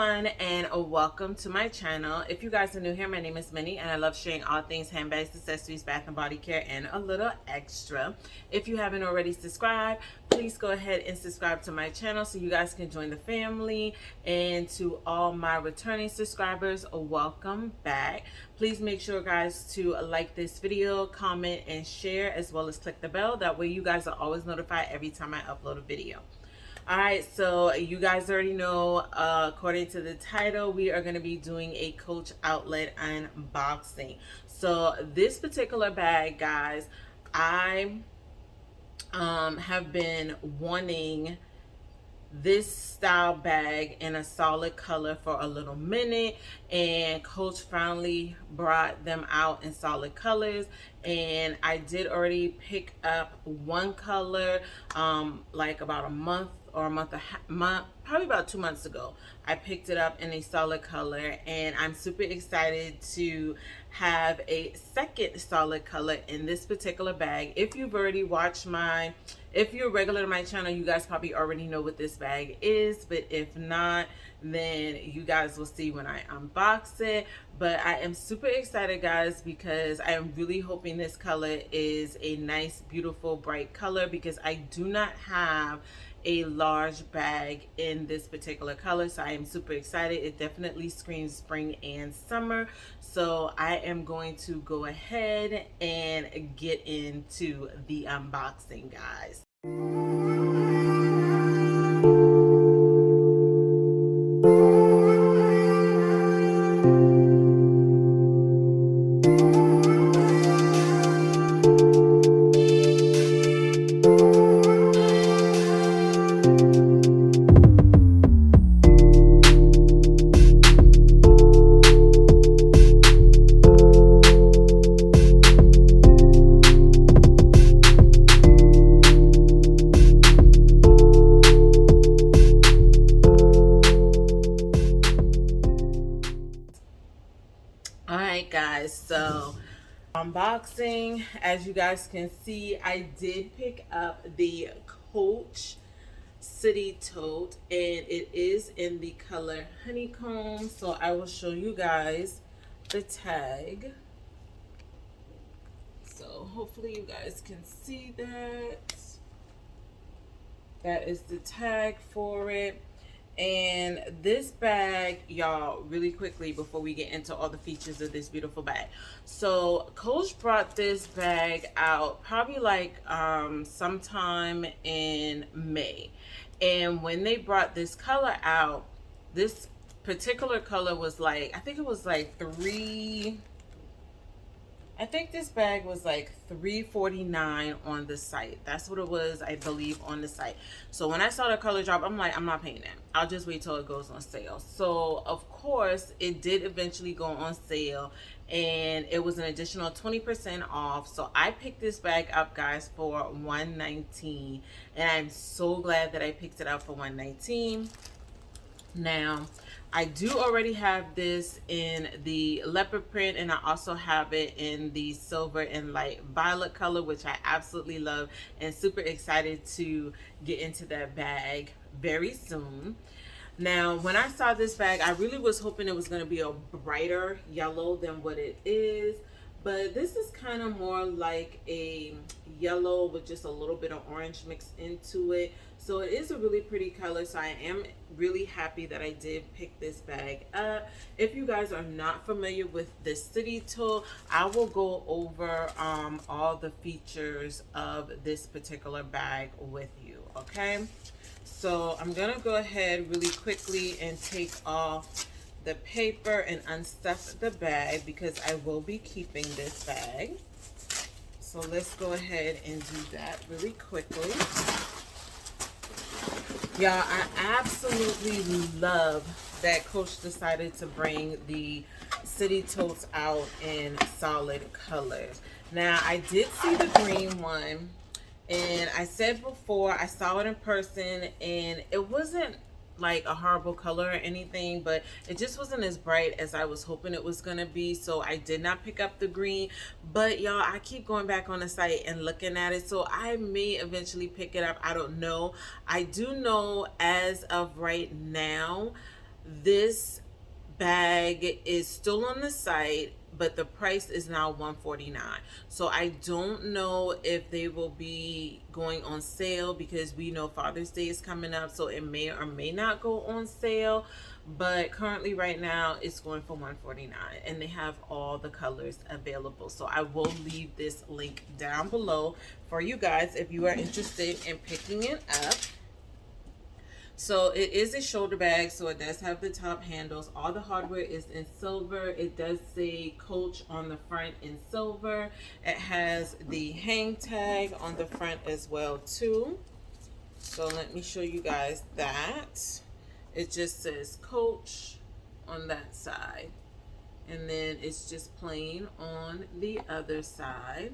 everyone, and welcome to my channel. If you guys are new here, my name is Minnie and I love sharing all things handbags, accessories, bath and body care, and a little extra. If you haven't already subscribed, please go ahead and subscribe to my channel so you guys can join the family. And to all my returning subscribers, welcome back. Please make sure guys to like this video, comment, and share, as well as click the bell. That way you guys are always notified every time I upload a video. Alright, so you guys already know, according to the title, we are going to be doing a Coach outlet unboxing. So this particular bag, guys, I have been wanting this style bag in a solid color for a little minute, and Coach finally brought them out in solid colors. And I did already pick up one color like about a month or a month, probably about 2 months ago. I picked it up in a solid color, and I'm super excited to have a second solid color in this particular bag. If you've already watched if you're regular to my channel, you guys probably already know what this bag is, but if not, then you guys will see when I unbox it. But I am super excited, guys, because I am really hoping this color is a nice, beautiful, bright color, because I do not have a large bag in this particular color. So I am super excited. It definitely screams spring and summer. So I am going to go ahead and get into the unboxing, guys. Alright guys, so unboxing. As you guys can see, I did pick up the Coach City Tote, and it is in the color Honeycomb. So I will show you guys the tag. So hopefully you guys can see that. That is the tag for it. And this bag, y'all, really quickly before we get into all the features of this beautiful bag. So Coach brought this bag out probably like sometime in May. And when they brought this color out, this particular color was like, I think it was like I think this bag was like $3.49 on the site. That's what it was, I believe, on the site. So when I saw the color drop, I'm like, I'm not paying that. I'll just wait till it goes on sale. So of course it did eventually go on sale, and it was an additional 20% off. So I picked this bag up, guys, for $119, and I'm so glad that I picked it up for $119. Now, I do already have this in the leopard print, and I also have it in the silver and light violet color, which I absolutely love, and super excited to get into that bag very soon. Now, when I saw this bag, I really was hoping it was going to be a brighter yellow than what it is. But this is kind of more like a yellow with just a little bit of orange mixed into it. So it is a really pretty color. So I am really happy that I did pick this bag up. If you guys are not familiar with the City Tote, I will go over all the features of this particular bag with you, okay? So I'm going to go ahead really quickly and take off the paper and unstuff the bag, because I will be keeping this bag. So let's go ahead and do that really quickly. Y'all, I absolutely love that Coach decided to bring the City Totes out in solid colors. Now, I did see the green one, and I said before, I saw it in person, and it wasn't like a horrible color or anything, but it just wasn't as bright as I was hoping it was gonna be. So I did not pick up the green, but y'all, I keep going back on the site and looking at it, so I may eventually pick it up. I don't know. I do know as of right now This bag is still on the site, but the price is now $149. So I don't know if they will be going on sale, because we know Father's Day is coming up, so it may or may not go on sale. But currently right now it's going for $149, and they have all the colors available. So I will leave this link down below for you guys if you are interested in picking it up. So it is a shoulder bag, so it does have the top handles. All the hardware is in silver. It does say Coach on the front in silver. It has the hang tag on the front as well too. So let me show you guys that. It just says Coach on that side, and then it's just plain on the other side.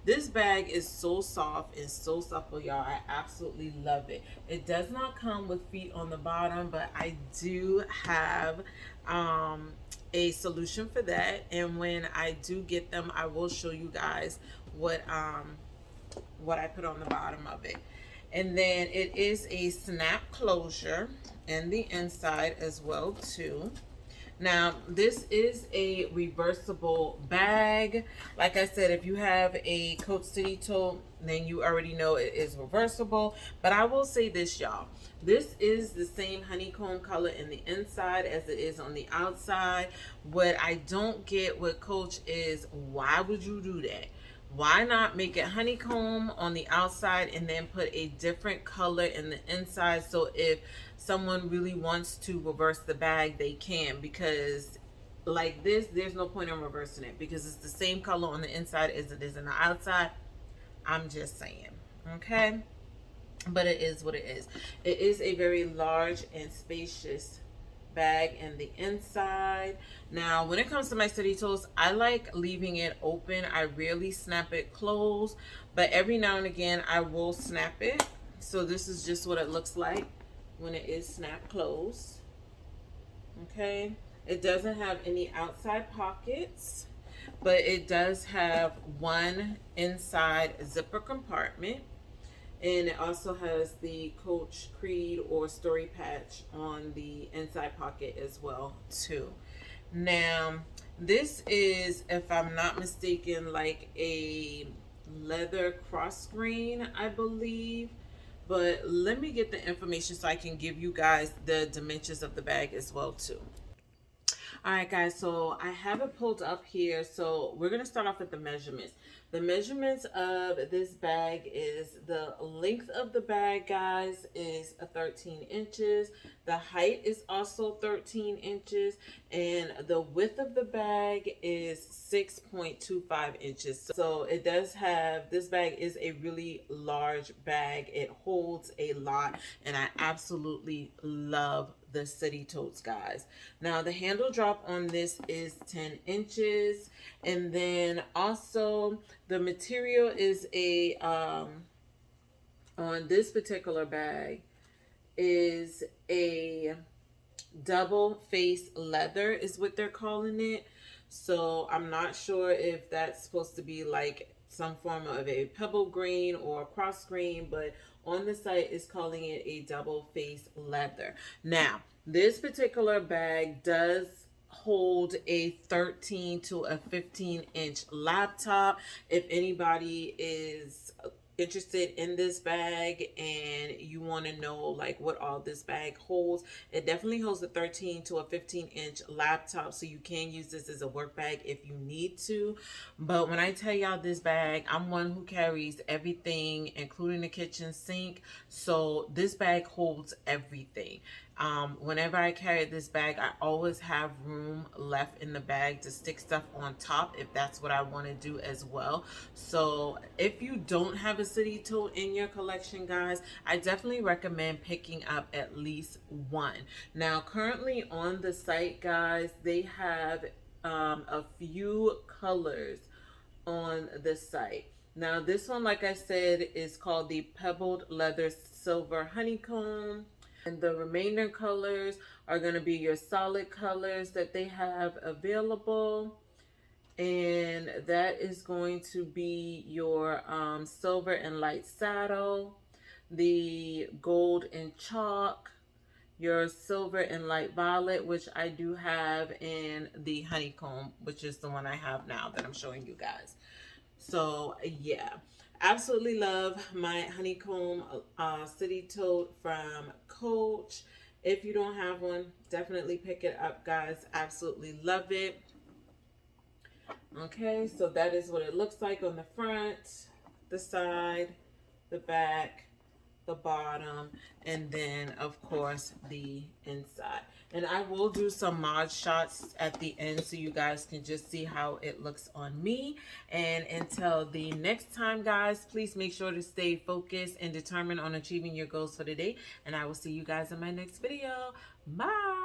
This bag is so soft and so supple, y'all. I absolutely love it. It does not come with feet on the bottom, but I do have a solution for that. And when I do get them, I will show you guys what I put on the bottom of it. And then it is a snap closure in the inside as well too. Now, this is a reversible bag. Like I said, if you have a Coach City Tote, then you already know it is reversible. But I will say this, y'all. This is the same honeycomb color in the inside as it is on the outside. What I don't get with Coach is, why would you do that? Why not make it honeycomb on the outside and then put a different color in the inside, so if someone really wants to reverse the bag, they can? Because like this, there's no point in reversing it because it's the same color on the inside as it is on the outside. I'm just saying, okay? But it is what it is. It is a very large and spacious bag in the inside. Now, when it comes to my City Totes, I like leaving it open. I rarely snap it closed, but every now and again I will snap it. So this is just what it looks like when it is snap closed. Okay, it doesn't have any outside pockets, but it does have one inside zipper compartment. And it also has the Coach Creed or Story patch on the inside pocket as well too. Now, this is, if I'm not mistaken, like a leather cross grain, I believe. But let me get the information so I can give you guys the dimensions of the bag as well too. All right, guys, so I have it pulled up here. So we're going to start off with the measurements. The measurements of this bag is, the length of the bag, guys, is 13 inches. The height is also 13 inches. And the width of the bag is 6.25 inches. So it does have, this bag is a really large bag. It holds a lot. And I absolutely love the City Totes, guys. Now, the handle drop on this is 10 inches. And then also the material is a, on this particular bag, is a double face leather is what they're calling it. So I'm not sure if that's supposed to be like some form of a pebble green or cross green, but on the site is calling it a double face leather. Now, this particular bag does hold a 13 to a 15 inch laptop. If anybody is interested in this bag and you want to know like what all this bag holds, it definitely holds a 13 to a 15 inch laptop, so you can use this as a work bag if you need to. But when I tell y'all this bag, I'm one who carries everything including the kitchen sink, so this bag holds everything. Whenever I carry this bag, I always have room left in the bag to stick stuff on top if that's what I want to do as well. So if you don't have a City Tote in your collection, guys, I definitely recommend picking up at least one. Now, currently on the site, guys, they have a few colors on the site. Now, this one, like I said, is called the Pebbled Leather Silver Honeycomb. And the remainder colors are going to be your solid colors that they have available. And that is going to be your silver and light saddle, the gold and chalk, your silver and light violet, which I do have in the honeycomb, which is the one I have now that I'm showing you guys. So yeah, absolutely love my honeycomb city tote from Coach. If you don't have one, definitely pick it up, guys. Absolutely love it. Okay, so that is what it looks like on the front, the side, the back, the bottom, and then of course the inside. And I will do some mod shots at the end so you guys can just see how it looks on me. And until the next time, guys, please make sure to stay focused and determined on achieving your goals for the day, and I will see you guys in my next video. Bye.